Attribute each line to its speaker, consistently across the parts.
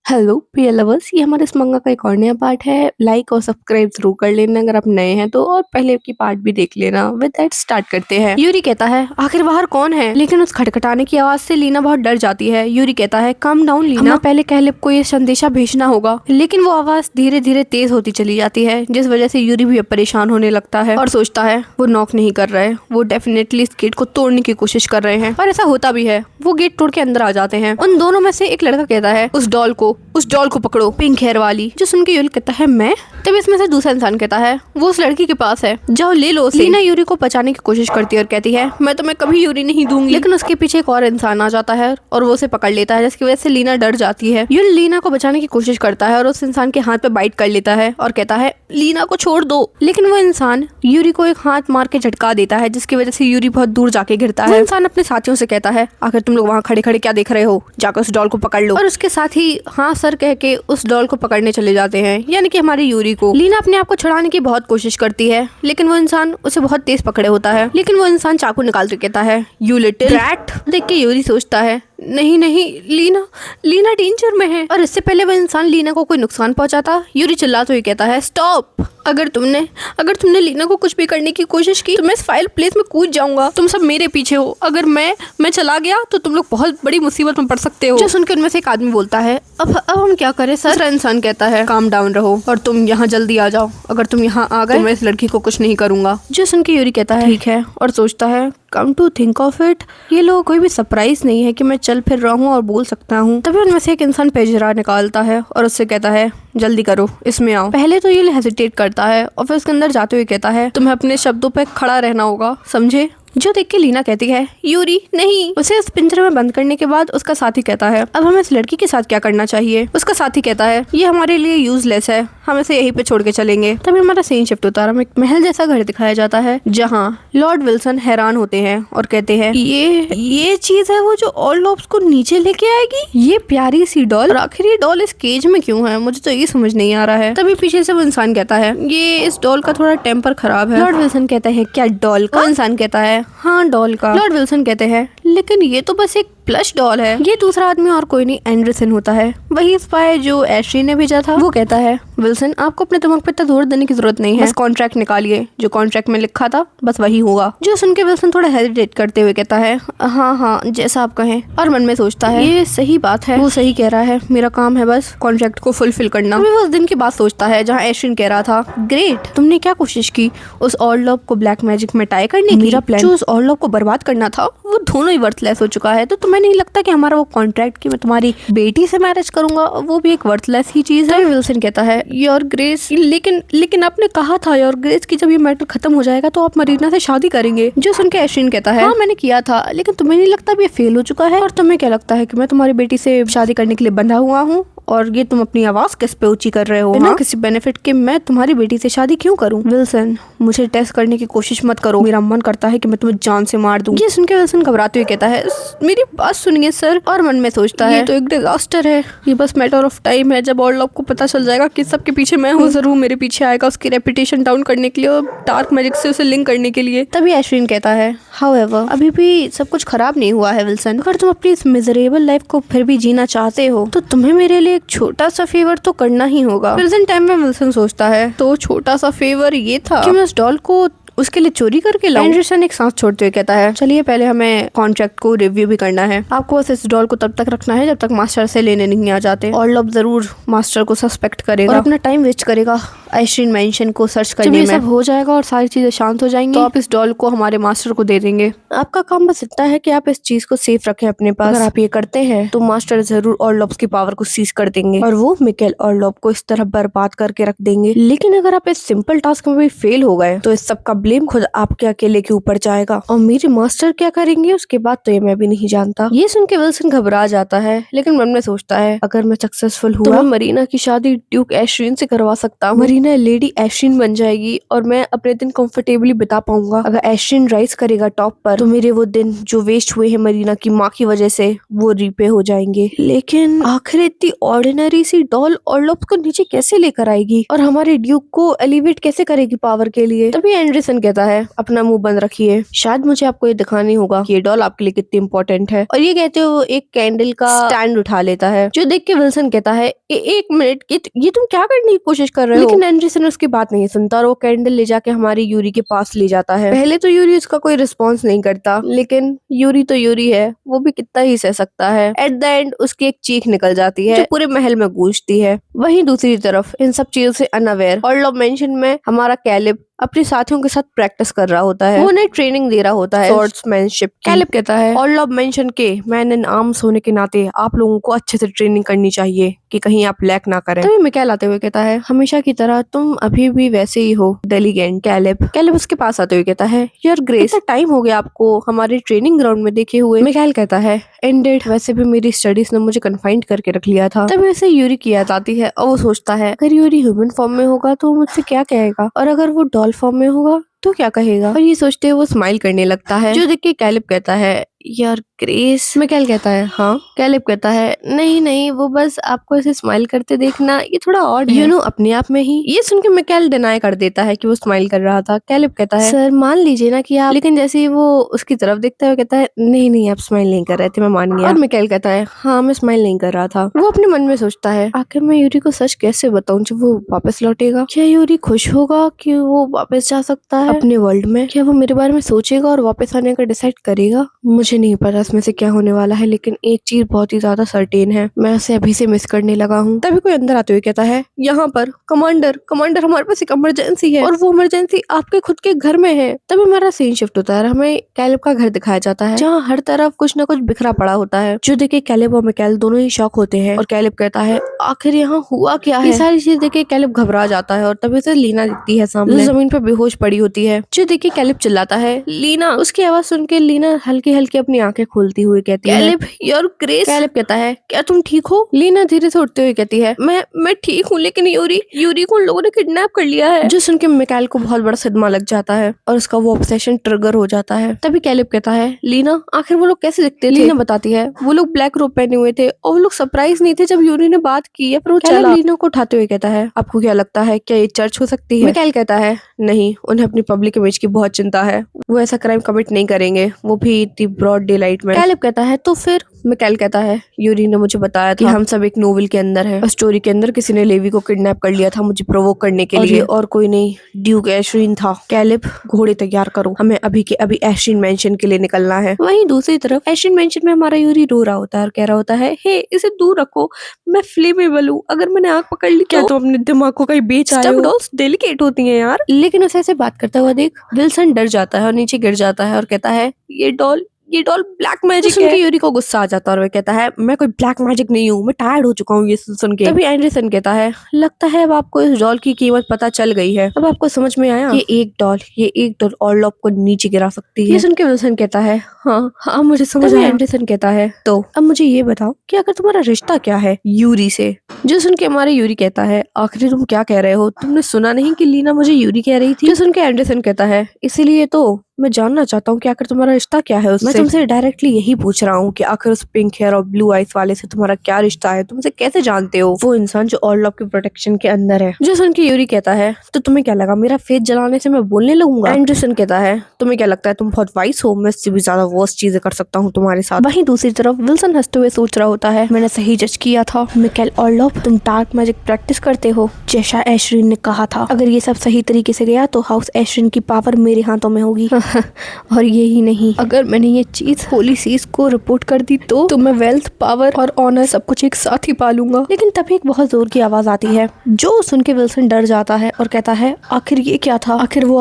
Speaker 1: Hello प्रिय lovers, ये हमारे इस मंगा का एक और नया पार्ट है। लाइक और सब्सक्राइब जरूर कर लेना अगर आप नए हैं तो, और पहले की पार्ट भी देख लेना। विद दैट स्टार्ट करते हैं। यूरी कहता है आखिर बाहर कौन है, लेकिन उस खटखटाने की आवाज से लीना बहुत डर जाती है। यूरी कहता है काम डाउन लीना, पहले कैलेब को ये संदेशा भेजना होगा। लेकिन वो आवाज धीरे धीरे तेज होती चली जाती है, जिस वजह से यूरी भी अब परेशान होने लगता है और सोचता है वो नॉक नहीं कर रहे, वो डेफिनेटली इस गेट को तोड़ने की कोशिश कर रहे हैं। और ऐसा होता भी है, वो गेट तोड़ के अंदर आ जाते हैं। उन दोनों में से एक लड़का कहता है उस डॉल को पकड़ो, पिंक हेयर वाली। जो सुन के यूरी कहता है मैं। तब इसमें से दूसरा इंसान कहता है वो उस लड़की के पास है, जाओ ले लो उसे। लीना यूरी को बचाने की कोशिश करती है और कहती है मैं तुम्हें कभी यूरी नहीं दूंगी। लेकिन उसके पीछे एक और इंसान आ जाता है और वो उसे पकड़ लेता है, जिसकी वजह से लीना डर जाती है। यूरी लीना को बचाने की कोशिश करता है और उस इंसान के हाथ पे बाइट कर लेता है और कहता है लीना को छोड़ दो। लेकिन वो इंसान यूरी को एक हाथ मार के झटका देता है, जिसकी वजह से यूरी बहुत दूर जाके गिरता है। इंसान अपने साथियों से कहता है आखिर तुम लोग वहाँ खड़े खड़े क्या देख रहे हो, जाकर उस डॉल को पकड़ लो। और उसके साथ ही हाँ सर कह के उस डॉल को पकड़ने चले जाते हैं, यानी कि हमारी यूरी को। लीना अपने आप को छुड़ाने की बहुत कोशिश करती है, लेकिन वो इंसान उसे बहुत तेज पकड़े होता है। लेकिन वो इंसान चाकू निकाल के कहता है यू लिटिल रैट। देख के यूरी सोचता है नहीं लीना डेंजर में है। और इससे पहले वो इंसान लीना को कोई नुकसान पहुंचाता, यूरी चिल्लाते हुए कहता है स्टॉप। अगर तुमने लीना को कुछ भी करने की कोशिश की तो मैं इस फाइल प्लेस में कूद जाऊंगा। तुम सब मेरे पीछे हो, अगर मैं चला गया तो तुम लोग बहुत बड़ी मुसीबत में पड़ सकते हो। जो सुनकर उनमें से एक आदमी बोलता है अब हम क्या करें सर। दूसरा इंसान कहता है काम डाउन रहो और तुम यहाँ जल्दी आ जाओ, अगर तुम यहाँ आ गए तो मैं इस लड़की को कुछ नहीं करूंगा। जो सुन के यूरी कहता है ठीक है, और सोचता है come to think of it, ये लोग कोई भी सरप्राइज नहीं है कि मैं चल फिर रहा हूँ और बोल सकता हूँ। तभी उनमें से एक इंसान पेजरा निकालता है और उससे कहता है जल्दी करो, इसमें आओ। पहले तो ये हेजिटेट करता है और फिर उसके अंदर जाते हुए कहता है तुम्हें अपने शब्दों पे खड़ा रहना होगा, समझे। जो देख के लीना कहती है यूरी नहीं। उसे उस पिंजरे में बंद करने के बाद उसका साथी कहता है अब हमें इस लड़की के साथ क्या करना चाहिए। उसका साथी कहता है ये हमारे लिए यूजलेस है, हम इसे यहीं पे छोड़ के चलेंगे। तभी हमारा सीन शिफ्ट होता है, हमें एक महल जैसा घर दिखाया जाता है जहाँ लॉर्ड विल्सन हैरान होते हैं और कहते हैं ये चीज है वो जो ऑल लॉब्स को नीचे लेके आएगी, ये प्यारी सी डॉल। और आखिर ये डॉल इस केज में क्यों है, मुझे तो ये समझ नहीं आ रहा है। तभी पीछे से वो इंसान कहता है ये इस डॉल का थोड़ा टेम्पर खराब है। लॉर्ड विल्सन कहता है क्या डॉल का। इंसान कहता है हाँ डॉल का। लॉर्ड विल्सन कहते हैं लेकिन ये तो बस एक प्लश डॉल है। ये दूसरा आदमी और कोई नहीं एंडरसन होता है, वही स्पाई जो एश्री ने भेजा था। वो कहता है विल्सन आपको अपने दिमाग पे इतना जोर देने की जरूरत नहीं है, बस कॉन्ट्रैक्ट निकालिए, जो कॉन्ट्रैक्ट में लिखा था बस वही होगा। जो सुन के विल्सन थोड़ा हेजिटेट करते हुए कहता है हाँ जैसा आप कहें, और मन में सोचता है ये सही बात है, वो सही कह रहा है, मेरा काम है बस कॉन्ट्रैक्ट को फुलफिल करना। वो उस दिन की बात सोचता है जहाँ एश्रिन कह रहा था ग्रेट, तुमने क्या कोशिश की उस ऑर्लॉब को ब्लैक मैजिक में टाई करने की। मेरा प्लान जो उस ऑर्लॉब को बर्बाद करना था वो दोनों ही वर्थलेस हो चुका है, तो तुम्हें नहीं लगता कि हमारा वो कॉन्ट्रैक्ट कि मैं तुम्हारी बेटी से मैरिज करूंगा वो भी एक वर्थलेस ही चीज है। विल्सन कहता है योर ग्रेस लेकिन आपने कहा था योर ग्रेस कि जब ये मैटर खत्म हो जाएगा तो आप मरीना से शादी करेंगे। जो सुन के एश्रिन कहता है हाँ मैंने किया था, लेकिन तुम्हें नहीं लगता अब ये फेल हो चुका है। और तुम्हें क्या लगता है कि मैं तुम्हारी बेटी से शादी करने के लिए बंधा हुआ हूँ, और ये तुम अपनी आवाज किस पे ऊंची कर रहे हो बिना किसी बेनिफिट के। मैं तुम्हारी बेटी से शादी क्यों करूं। विल्सन मुझे टेस्ट करने की कोशिश मत करो, मेरा मन करता है कि मैं तुम्हें जान से मार दूं। ये सुन के विल्सन घबराते हुए कहता है मेरी बात सुनिए सर। और मन में सोचता है ये तो एक डिजास्टर है, ये बस मैटर ऑफ टाइम है, जब ऑर्लॉब को पता चल जाएगा कि सबके पीछे मैं हूँ, जरूर मेरे पीछे आएगा उसकी रेपुटेशन डाउन करने के लिए और डार्क मैजिक से उसे लिंक करने के लिए। तभी एश्रिन कहता है हाउएवर अभी भी सब कुछ खराब नहीं हुआ है विल्सन, अगर तुम अपनी इस मिजरेबल लाइफ को फिर भी जीना चाहते हो तो तुम्हें मेरे लिए एक छोटा सा फेवर तो करना ही होगा। प्रेजेंट टाइम में विल्सन सोचता है तो छोटा सा फेवर ये था कि मैं उस डॉल को उसके लिए चोरी करके लाऊं। एंडरसन एक सांस छोड़ते हुए कहता है चलिए पहले हमें कॉन्ट्रैक्ट को रिव्यू भी करना है, आपको बस इस डॉल को तब तक रखना है जब तक मास्टर से लेने नहीं आ जाते। ऑर्लॉब जरूर मास्टर को सस्पेक्ट करेगा और अपना टाइम वेस्ट करेगा एश्रिन मेंशन को सर्च करने में। सब हो जाएगा और सारी चीजें शांत हो जाएंगी तो आप इस डॉल को हमारे मास्टर को दे देंगे। आपका काम बस इतना है कि आप इस चीज को सेफ रखें अपने पास। अगर आप ये करते हैं तो मास्टर जरूर ऑर्लॉब्स की पावर को सीज कर देंगे और वो मिकेल ऑर्लॉब को इस तरह बर्बाद करके रख देंगे। लेकिन अगर आप इस सिंपल टास्क में भी फेल हो गए तो इस सब का ब्लेम खुद आपके अकेले के ऊपर जाएगा, और मेरे मास्टर क्या करेंगे उसके बाद तो ये मैं भी नहीं जानता। ये सुन के विल्सन घबरा जाता है, लेकिन मन में सोचता है अगर मैं सक्सेसफुल हुआ तो मैं मरीना की शादी ड्यूक एश्रिन से करवा सकता हूँ। मरीना लेडी एश्रिन बन जाएगी और मैं अपने दिन कंफर्टेबली बिता पाऊंगा। अगर एश्रिन राइज करेगा टॉप पर तो मेरे वो दिन जो वेस्ट हुए हैं मरीना की माँ की वजह से वो रीपे हो जाएंगे। लेकिन आखिर इतनी ऑर्डिनरी सी डॉल ऑर्लॉब को नीचे कैसे लेकर आएगी और हमारे ड्यूक को एलिवेट कैसे करेगी पावर के लिए। तभी एंडरसन विल्सन कहता है अपना मुंह बंद रखिए, शायद मुझे आपको ये दिखाना होगा कि ये डॉल आपके लिए कितनी इंपॉर्टेंट है। और ये कहते हुए वो एक कैंडल का स्टैंड उठा लेता है, जो देख के विल्सन कहता है एक मिनट, ये तुम क्या करने की कोशिश कर रहे हो? लेकिन एंडरसन उसकी बात नहीं सुनता और वो कैंडल ले जाके हमारी यूरी के पास ले जाता है। पहले तो यूरी उसका कोई रिस्पॉन्स नहीं करता, लेकिन यूरी तो यूरी है, वो भी कितना ही सह सकता है। एट द एंड उसकी एक चीख निकल जाती है जो पूरे महल में गूंजती है। वहीं दूसरी तरफ इन सब चीजों से अनअवेयर और लव मेंशन में हमारा कैलिब अपने साथियों के साथ प्रैक्टिस कर रहा होता है, वो उन्हें ट्रेनिंग दे रहा होता है स्वॉर्ड्समैनशिप की। कैलिब कहता है और लव मेंशन के मैन इन आर्म्स होने के नाते आप लोगों को अच्छे से ट्रेनिंग करनी चाहिए कि कहीं आप लैक ना करें। तभी मिकाएल आते हुए कहता है हमेशा की तरह तुम अभी भी वैसे ही हो डेलीगेंट। कैलिब उसके पास आते हुए कहता है यार ग्रेस, कितना टाइम हो गया आपको हमारे ट्रेनिंग ग्राउंड में देखे हुए। मिकाएल कहता है एंडेड, वैसे भी मेरी स्टडीज ने मुझे कन्फाइंड करके रख लिया था। तभी उसे यूरी की याद आती है और वो सोचता है अगर यूरी ह्यूमन फॉर्म में होगा तो मुझसे क्या कहेगा, और अगर वो डॉल फॉर्म में होगा तो क्या कहेगा। और ये सोचते हुए वो स्माइल करने लगता है, जो देख के कैलिब कहता है यार ग्रेस। मिकाएल कहता है हाँ। कैलिब कहता है नहीं वो बस आपको ऐसे स्माइल करते देखना ये थोड़ा ऑड है, अपने आप में ही। ये सुन के मिकाएल डिनाई कर देता है कि वो स्माइल कर रहा था। कैलिब कहता है सर मान लीजिए ना कि आप, लेकिन जैसे ही वो उसकी तरफ देखता है कहता है नहीं आप स्माइल नहीं कर रहे थे, मैं मान गया। और मिकाएल कहता है हाँ मैं स्माइल नहीं कर रहा था। वो अपने मन में सोचता है आखिर मैं यूरी को सच कैसे बताऊं जब वो वापस लौटेगा। क्या यूरी खुश होगा कि वो वापस जा सकता है अपने वर्ल्ड में? क्या वो मेरे बारे में सोचेगा और वापस आने का डिसाइड करेगा? मुझे नहीं पता इसमें से क्या होने वाला है, लेकिन एक चीज बहुत ही ज्यादा सर्टेन है, मैं उसे अभी से मिस करने लगा हूँ। तभी कोई अंदर आते हुए कहता है यहाँ पर कमांडर हमारे पास एक इमरजेंसी है, और वो इमरजेंसी आपके खुद के घर में है। तभी हमारा सीन शिफ्ट होता है, हमें कैलिब का घर दिखाया जाता है जहाँ हर तरफ कुछ न कुछ बिखरा पड़ा होता है, जो देखे कैलिब और मिकाएल दोनों ही शॉक होते हैं। और कैलिब कहता है आखिर यहाँ हुआ क्या है? ये सारी चीज देखे कैलिब घबरा जाता है और तभी उसे लीना दिखती है सामने, जमीन पर बेहोश पड़ी होती है। जो देखे कैलिब चिल्लाता है लीना। उसकी आवाज सुन के लीना हल्की हल्की अपनी आंखें खोलती हुई कहती है कैलिब योर ग्रेस। कैलिब कहता है क्या तुम ठीक हो? लीना धीरे से उठते हुए कहती है मैं ठीक हूँ, लेकिन यूरी को उन लोगों ने किडनैप कर लिया है। जो सुन के मिकाएल को बहुत बड़ा सदमा लग जाता है और उसका वो ऑब्सेशन ट्रिगर हो जाता है। तभी कैलिब कहता है लीना आखिर वो लोग कैसे दिखते थे? लीना बताती है वो लोग ब्लैक रोब पहने हुए थे और वो लोग सरप्राइज नहीं थे जब यूरी ने बात की है, पर वो चला। लीना को उठाते हुए कहता है आपको क्या लगता है क्या ये चर्च हो सकती है? मिकाएल कहता है नहीं, उन्हें अपनी पब्लिक इमेज की बहुत चिंता है, वो ऐसा क्राइम कमिट नहीं करेंगे, वो भी इतनी ब्रॉड डे लाइट में। कैलिब कहता है तो फिर? मिकाएल कहता है यूरी ने मुझे बताया था कि हम सब एक नोवेल के अंदर है, स्टोरी के अंदर किसी ने लेवी को किडनैप कर लिया था मुझे प्रोवोक करने के लिए, और कोई नहीं ड्यूक एशरीन था। कैलिब घोड़े तैयार करो, हमें अभी के अभी एशरीन मेंशन के लिए निकलना है। वहीं दूसरी तरफ एशरीन मेंशन में हमारा यूरी रो रहा होता है और कह रहा होता है हे इसे दूर रखो, मैं फ्लेमेबल हूँ, अगर मैंने आग पकड़ ली क्या तुम अपने दिमाग को कहीं बेच आए हो? डॉल्स डेलिकेट होती हैं यार। लेकिन उसे ऐसे बात करता हुआ देख विल्सन डर जाता है और नीचे गिर जाता है और कहता है ये डॉल ब्लैक मैजिक है। यूरी को गुस्सा आ जाता है और वह कहता है मैं कोई ब्लैक मैजिक नहीं हूँ, मैं टायर्ड हो चुका हूँ ये सुन के। तभी एंडरसन कहता है लगता है अब आपको इस डॉल की कीमत पता चल गई है, अब आपको समझ में आया ये एक डॉल और को नीचे गिरा सकती है। ये सुन के विल्सन कहता है हाँ मुझे समझ आया। एंडरसन कहता है तो अब मुझे ये बताओ कि अगर तुम्हारा रिश्ता क्या है यूरी से? जो सुन के हमारे यूरी कहता है आखिर तुम क्या कह रहे हो, तुमने सुना नहीं कि लीना मुझे यूरी कह रही थी? जो सुन के एंडरसन कहता है इसीलिए तो मैं जानना चाहता हूँ कि आखिर तुम्हारा रिश्ता क्या है उससे। मैं तुमसे डायरेक्टली यही पूछ रहा हूँ कि आखिर उस पिंक हेयर और ब्लू आइज वाले से तुम्हारा क्या रिश्ता है, तुमसे कैसे जानते हो वो इंसान जो ऑर्लॉप की प्रोटेक्शन के अंदर है? जो सुन के यूरी कहता है तो तुम्हें क्या लगा मेरा फेस जलाने से मैं बोलने लगूंगा? एंडरसन कहता है तुम्हें क्या लगता है तुम बहुत वाइस हो, मैं इससे भी ज्यादा वर्स्ट चीजें कर सकता हूँ तुम्हारे साथ। वहीं दूसरी तरफ विल्सन हंसते हुए सोच रहा होता है मैंने सही जज किया था मिकाएल ऑर्लॉप, तुम डार्क मैजिक प्रैक्टिस करते हो जैसा एशरीन ने कहा था। अगर ये सब सही तरीके से गया तो हाउस एशरीन की पावर मेरे हाथों में होगी। और यही नहीं, अगर मैंने ये चीज होली सीज को रिपोर्ट कर दी तो मैं वेल्थ पावर और ऑनर सब कुछ एक साथ ही पालूंगा। लेकिन तभी एक बहुत जोर की आवाज आती है जो सुन के विल्सन डर जाता है और कहता है आखिर ये क्या था? आखिर वो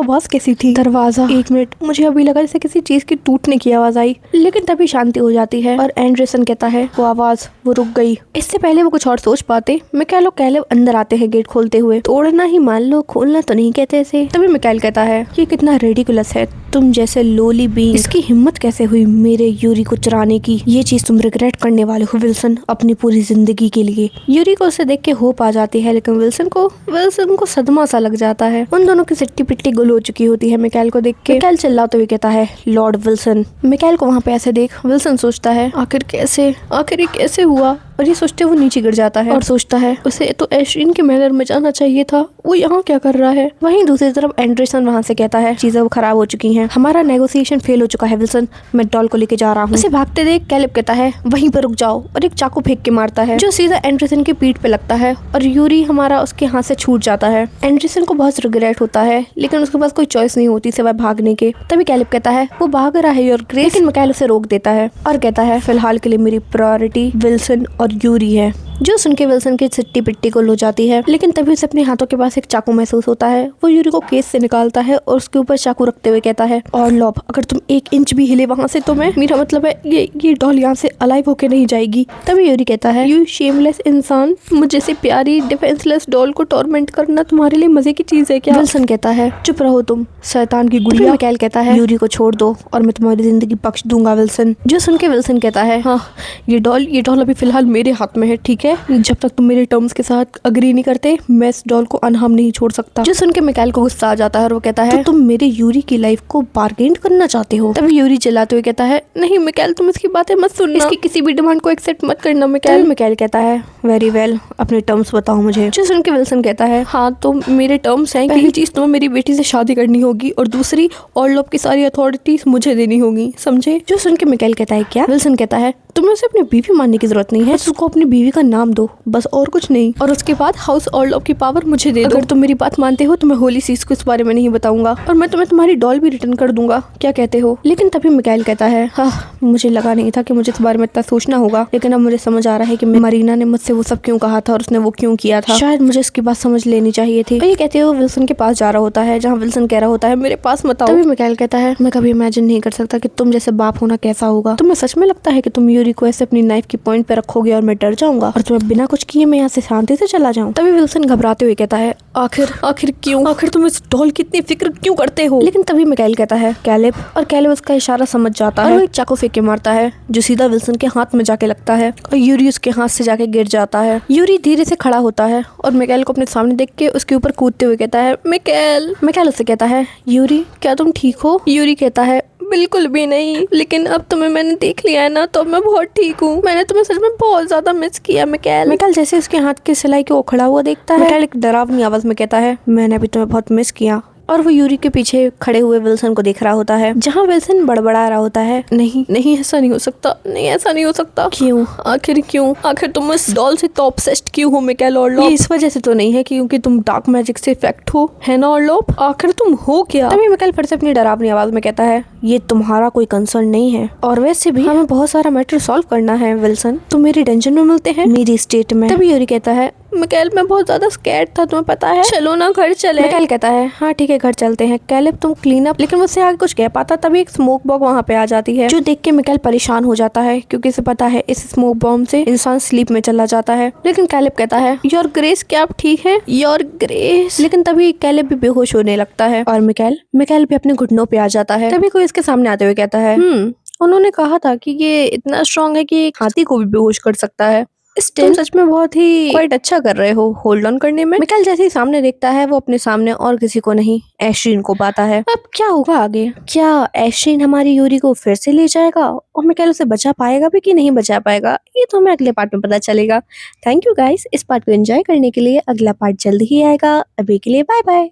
Speaker 1: आवाज कैसी थी? दरवाजा, एक मिनट, मुझे अभी लगा जैसे किसी चीज की टूटने की आवाज आई, लेकिन तभी शांति हो जाती है और एंडरसन कहता है वो आवाज वो रुक गई। इससे पहले वो कुछ और सोच पाते मिकाएल और कैलिब अंदर आते हैं गेट खोलते हुए। तोड़ना ही मान लो, खोलना तो नहीं कहते इसे। तभी मिकाएल कहता है ये कितना रेडिकुलस है, तुम जैसे लोली बीइंग इसकी हिम्मत कैसे हुई मेरे यूरी को चुराने की? ये चीज तुम रिग्रेट करने वाले हो विल्सन अपनी पूरी जिंदगी के लिए। यूरी को उसे देख के होप आ जाती है, लेकिन विल्सन को सदमा सा लग जाता है। उन दोनों की सिट्टी पिट्टी गुल हो चुकी होती है मिकाएल को देख के। मिकाएल चिल्लाते हुए कहता है लॉर्ड विल्सन। मिकाएल को वहाँ पे ऐसे देख विल्सन सोचता है आखिर ये कैसे हुआ, और ये सोचते वो नीचे गिर जाता है और सोचता है उसे तो एशरीन के मैनर में जाना चाहिए था, वो यहाँ क्या कर रहा है। वहीं दूसरी तरफ एंडरसन वहाँ से कहता है चीजें वो खराब हो चुकी हैं, हमारा नेगोशिएशन फेल हो चुका है विल्सन, मैं डॉल को लेके जा रहा हूँ। उसे भागते देख कैलेब कहता है वहीं पर रुक जाओ और एक चाकू फेंक के मारता है जो सीधा एंडरसन की पीठ पे लगता है और यूरी हमारा उसके हाथ से छूट जाता है। एंडरसन को बहुत रिग्रेट होता है लेकिन उसके पास कोई चॉइस नहीं होती सिवाय भागने के। तभी कैलेब कहता है वो भाग रहा है योर ग्रेस, लेकिन मिकाएल उसे रोक देता है और कहता है फिलहाल के लिए मेरी प्रायोरिटी विल्सन और यूरी है। जो सुन के विल्सन की सिट्टी पिट्टी को लो जाती है, लेकिन तभी उसे अपने हाथों के पास एक चाकू महसूस होता है। वो यूरी को केस से निकालता है और उसके ऊपर चाकू रखते हुए कहता है और लॉब अगर तुम 1 इंच भी हिले वहाँ से तो मैं, मेरा मतलब है ये डॉल यहाँ से अलाइव होके नहीं जाएगी। तभी यूरी कहता है यू शेमलेस इंसान, मुझे से प्यारी डिफेंसलेस डॉल को टॉर्मेंट करना तुम्हारे लिए मजे की चीज है क्या। विल्सन कहता है चुप रहो तुम शैतान की गुड़िया। मिकाएल कहता है यूरी को छोड़ दो और मैं तुम्हारी जिंदगी बख्श दूंगा विल्सन। जो सुन के विल्सन कहता है हाँ ये डॉल अभी फिलहाल मेरे हाथ में है, ठीक है, जब तक तुम मेरे टर्म्स के साथ अग्री नहीं करते मैं इस डॉल को अनहार्म नहीं छोड़ सकता। जो सुन के मिकाएल को गुस्सा आ जाता है और वो कहता है तो तुम मेरे यूरी की लाइफ को बार्गेन करना चाहते हो। तभी यूरी चिल्लाते हुए कहता है नहीं मिकाएल तुम इसकी बातें मत सुनना, इसकी किसी भी डिमांड को एक्सेप्ट मत करना मिकाएल। मिकाएल कहता है वेरी वेल अपने टर्म्स बताओ मुझे। जो सुन के विल्सन कहता है हाँ तो मेरे टर्म्स हैं, पहली चीज तुम्हें मेरी बेटी से शादी करनी होगी और दूसरी ऑर्लोप की सारी अथॉरिटीज मुझे देनी होगी, समझे। जो सुन के मिकाएल कहता है क्या। विल्सन कहता है तुम्हें उसे अपनी बीवी मानने की जरूरत नहीं है, बस उसको अपनी बीवी का नाम दो बस और कुछ नहीं, और उसके बाद हाउस ऑर्लोप की पावर मुझे दे दो। अगर तुम मेरी बात मानते हो तो मैं होली सीज को इस बारे में नहीं बताऊंगा और मैं तुम्हें तुम्हारी डॉल भी रिटर्न कर दूंगा, क्या कहते हो। लेकिन तभी मिकाएल कहता है हाँ मुझे लगा नहीं था कि मुझे इस बारे में इतना सोचना होगा, लेकिन अब मुझे समझ आ रहा है कि मरीना ने मुझसे वो सब क्यों कहा था और उसने वो क्यों किया था, शायद मुझे इसकी बात समझ लेनी चाहिए थी। ये कहते हुए विल्सन के पास जा रहा होता है जहाँ विल्सन कह रहा होता है मेरे पास मत आओ। तभी मिकाएल कहता है मैं कभी इमेजिन नहीं कर सकता कि तुम जैसे बाप होना कैसा होगा, तुम्हें सच में लगता है कि तुम यूरी को ऐसे अपनी नाइफ की पॉइंट पे रखोगे और मैं डर जाऊंगा और तुम्हें बिना कुछ किए मैं यहाँ से शांति से चला जाऊं। तभी विल्सन घबराते हुए कहता है आखिर क्यों, आखिर तुम इस डॉल की इतनी फिक्र क्यों करते हो। लेकिन तभी मिकाएल कहता है कैलेब, और कैलेब उसका इशारा समझ जाता है और वो एक चाकू फेंक के मारता है जो सीधा विल्सन के हाथ में जाके लगता है और यूरी उसके हाथ से जाके गिर जाता है। यूरी धीरे से खड़ा होता है और मिकाएल को अपने सामने देख के उसके ऊपर कूदते हुए कहता है मिकाएल उससे कहता है यूरी क्या तुम ठीक हो। यूरी कहता है बिल्कुल भी नहीं, लेकिन अब तुम्हें मैंने देख लिया है ना तो मैं बहुत ठीक हूँ, मैंने तुम्हें सच में बहुत ज्यादा मिस किया मिकाएल जैसे उसके हाथ की सिलाई को खड़ा हुआ देखता है। मिकाएल एक डरावनी आवाज में कहता है मैंने अभी तुम्हें बहुत मिस किया, और वो यूरी के पीछे खड़े हुए विल्सन को देख रहा होता है जहाँ विल्सन बड़बड़ा रहा होता है नहीं ऐसा नहीं हो सकता, नहीं ऐसा नहीं हो सकता। क्यों, आखिर तुम इस डॉल से तो ऑब्सेस्ड क्यों हो मिकाएल ऑर्लोप। इस वजह से तो नहीं है क्योंकि तुम डार्क मैजिक से इफेक्ट हो, है ना ऑर्लोप, आखिर तुम हो क्या। तभी मिकाएल फिर से अपनी डरावनी आवाज में कहता है ये तुम्हारा कोई कंसर्न नहीं है और वैसे भी हमें बहुत सारा मैटर सॉल्व करना है विल्सन, तुम मेरी टेंशन में मिलते हैं मेरी स्टेट में। तभी यूरी कहता है मिकाएल मैं बहुत ज्यादा स्कैर्ड था तुम्हें पता है, चलो ना घर चले। मिकाएल कहता है हाँ ठीक है घर चलते हैं। कैलेब तुम क्लीन अप, लेकिन मुझसे आगे कुछ कह पाता तभी एक स्मोक बॉम्ब वहाँ पे आ जाती है जो देख के मिकाएल परेशान हो जाता है क्योंकि इसे पता है इस स्मोक बॉम्ब से इंसान स्लीप में चला जाता है। लेकिन कैलेब कहता है योर ग्रेस क्या आप ठीक है योर ग्रेस। लेकिन तभी कैलेब भी बेहोश होने लगता है और मिकाएल भी अपने घुटनों पे आ जाता है। तभी कोई इसके सामने आते हुए कहता है उन्होंने कहा था कि ये इतना स्ट्रांग है कि एक हाथी को भी बेहोश कर सकता है, तुम सच में बहुत ही क्वाइट अच्छा कर रहे हो होल्ड ऑन करने में। मिकाएल जैसे ही सामने देखता है वो अपने सामने और किसी को नहीं एश्रीन को पाता है। अब क्या होगा आगे, क्या एश्रीन हमारी यूरी को फिर से ले जाएगा और मिकाएल उसे बचा पाएगा भी कि नहीं बचा पाएगा, ये तो हमें अगले पार्ट में पता चलेगा। थैंक यू गाइस इस पार्ट को एंजॉय करने के लिए, अगला पार्ट जल्द ही आएगा, अभी के लिए बाय बाय।